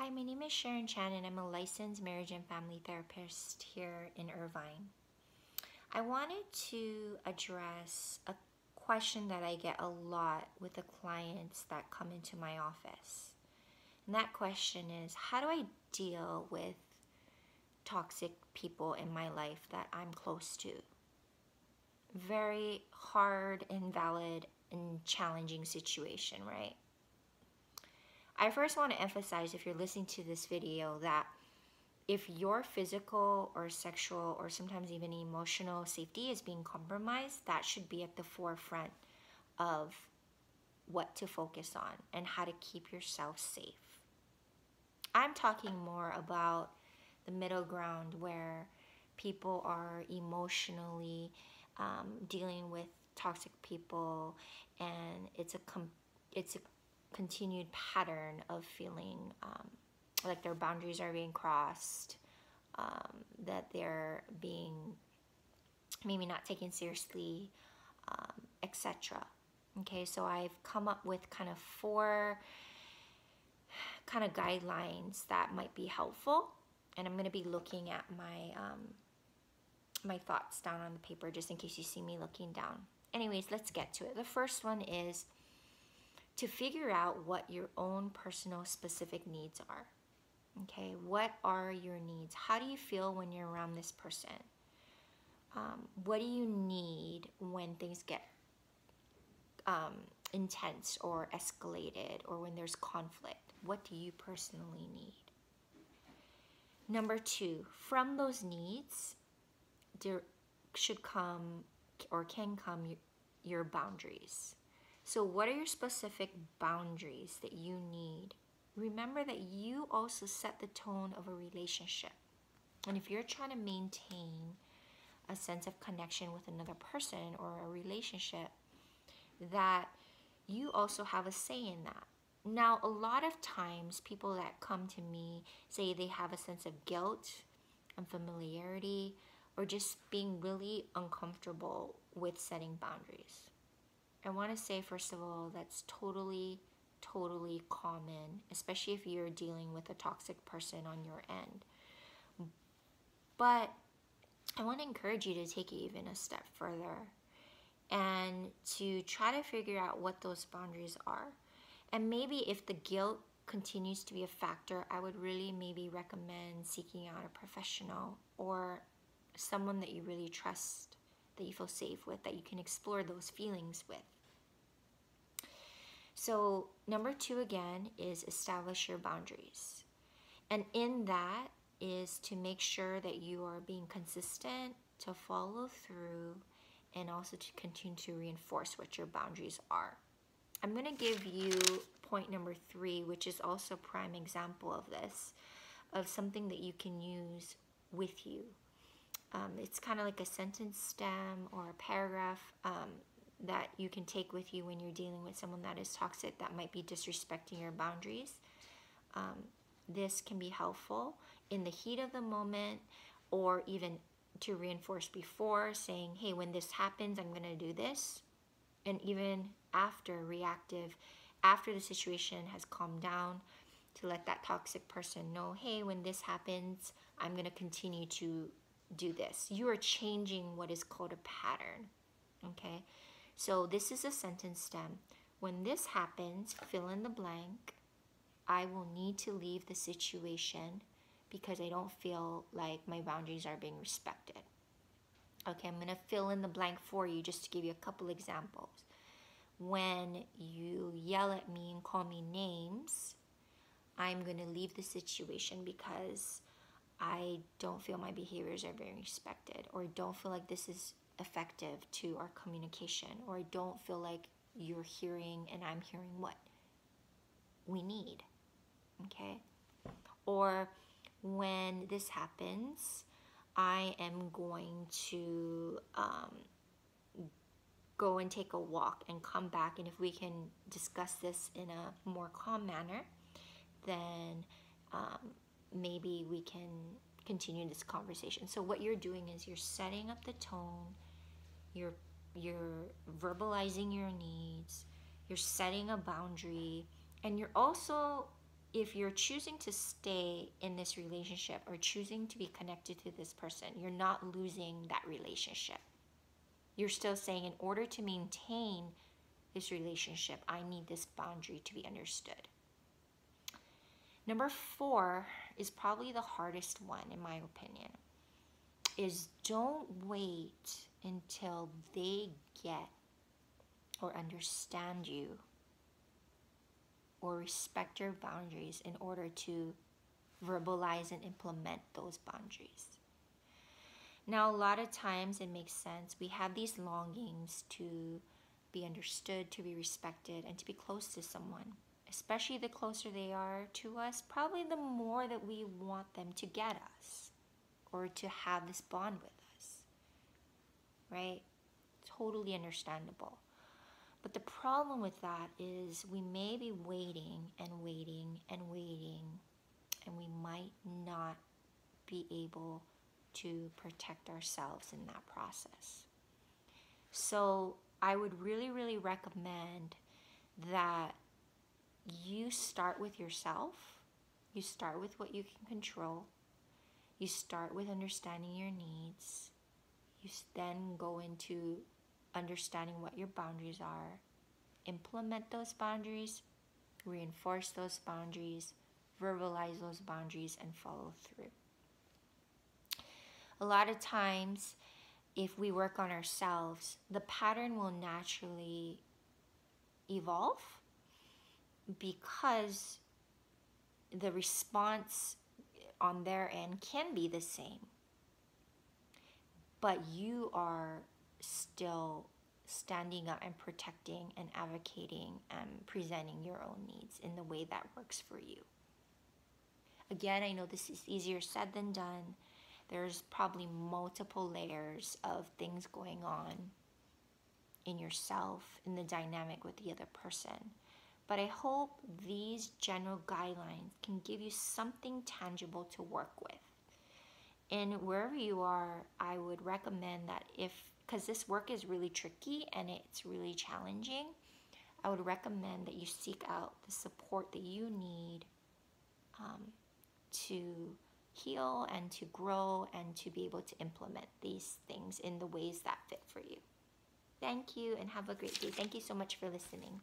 Hi, my name is Sharon Chan and I'm a licensed marriage and family therapist here in Irvine. I wanted to address a question that I get a lot with the clients that come into my office. And that question is, how do I deal with toxic people in my life that I'm close to? Very hard and valid and challenging situation, right? I first want to emphasize, if you're listening to this video, that if your physical or sexual or sometimes even emotional safety is being compromised, that should be at the forefront of what to focus on and how to keep yourself safe. I'm talking more about the middle ground where people are emotionally dealing with toxic people, and it's a continued pattern of feeling like their boundaries are being crossed, that they're being maybe not taken seriously, etc. Okay, so I've come up with kind of 4 kind of guidelines that might be helpful, and I'm going to be looking at my thoughts down on the paper just in case you see me looking down. Anyways, let's get to it. The first one is to figure out what your own personal specific needs are. Okay, what are your needs? How do you feel when you're around this person? What do you need when things get intense or escalated, or when there's conflict? What do you personally need? Number 2, from those needs, there should come or can come your boundaries. So what are your specific boundaries that you need? Remember that you also set the tone of a relationship. And if you're trying to maintain a sense of connection with another person or a relationship, that you also have a say in that. Now, a lot of times people that come to me say they have a sense of guilt, unfamiliarity, or just being really uncomfortable with setting boundaries. I want to say, first of all, that's totally common, especially if you're dealing with a toxic person on your end. But I want to encourage you to take it even a step further and to try to figure out what those boundaries are. And maybe if the guilt continues to be a factor, I would really maybe recommend seeking out a professional or someone that you really trust, that you feel safe with, that you can explore those feelings with. So number 2 again is establish your boundaries. And in that is to make sure that you are being consistent, to follow through, and also to continue to reinforce what your boundaries are. I'm going to give you point number 3, which is also a prime example of this, of something that you can use with you. It's kind of like a sentence stem or a paragraph that you can take with you when you're dealing with someone that is toxic, that might be disrespecting your boundaries. This can be helpful in the heat of the moment, or even to reinforce before, saying, hey, when this happens, I'm going to do this. And even after, reactive, after the situation has calmed down, to let that toxic person know, hey, when this happens, I'm going to continue to do this. You are changing what is called a pattern. Okay, so this is a sentence stem. When this happens, fill in the blank. I will need to leave the situation because I don't feel like my boundaries are being respected. Okay, I'm going to fill in the blank for you just to give you a couple examples. When you yell at me and call me names, I'm going to leave the situation because I don't feel my behaviors are being respected, or I don't feel like this is effective to our communication, or I don't feel like you're hearing and I'm hearing what we need. Okay? Or when this happens, I am going to go and take a walk and come back, and if we can discuss this in a more calm manner, then maybe we can continue this conversation. So what you're doing is you're setting up the tone, you're verbalizing your needs, you're setting a boundary, and you're also if you're choosing to stay in this relationship or choosing to be connected to this person, you're not losing that relationship. You're still saying, in order to maintain this relationship, I need this boundary to be understood. Number 4 is probably the hardest one, in my opinion, is don't wait until they get or understand you or respect your boundaries in order to verbalize and implement those boundaries. Now, a lot of times it makes sense. We have these longings to be understood, to be respected, and to be close to someone. Especially the closer they are to us, probably the more that we want them to get us or to have this bond with us, right? Totally understandable. But the problem with that is we may be waiting and waiting and waiting, and we might not be able to protect ourselves in that process. So I would really, really recommend that you start with yourself. You start with what you can control. You start with understanding your needs. You then go into understanding what your boundaries are. Implement those boundaries. Reinforce those boundaries. Verbalize those boundaries and follow through. A lot of times, if we work on ourselves, the pattern will naturally evolve because the response on their end can be the same, but you are still standing up and protecting and advocating and presenting your own needs in the way that works for you. Again, I know this is easier said than done. There's probably multiple layers of things going on in yourself, in the dynamic with the other person. But I hope these general guidelines can give you something tangible to work with. And wherever you are, I would recommend that because this work is really tricky and it's really challenging, I would recommend that you seek out the support that you need to heal and to grow and to be able to implement these things in the ways that fit for you. Thank you and have a great day. Thank you so much for listening.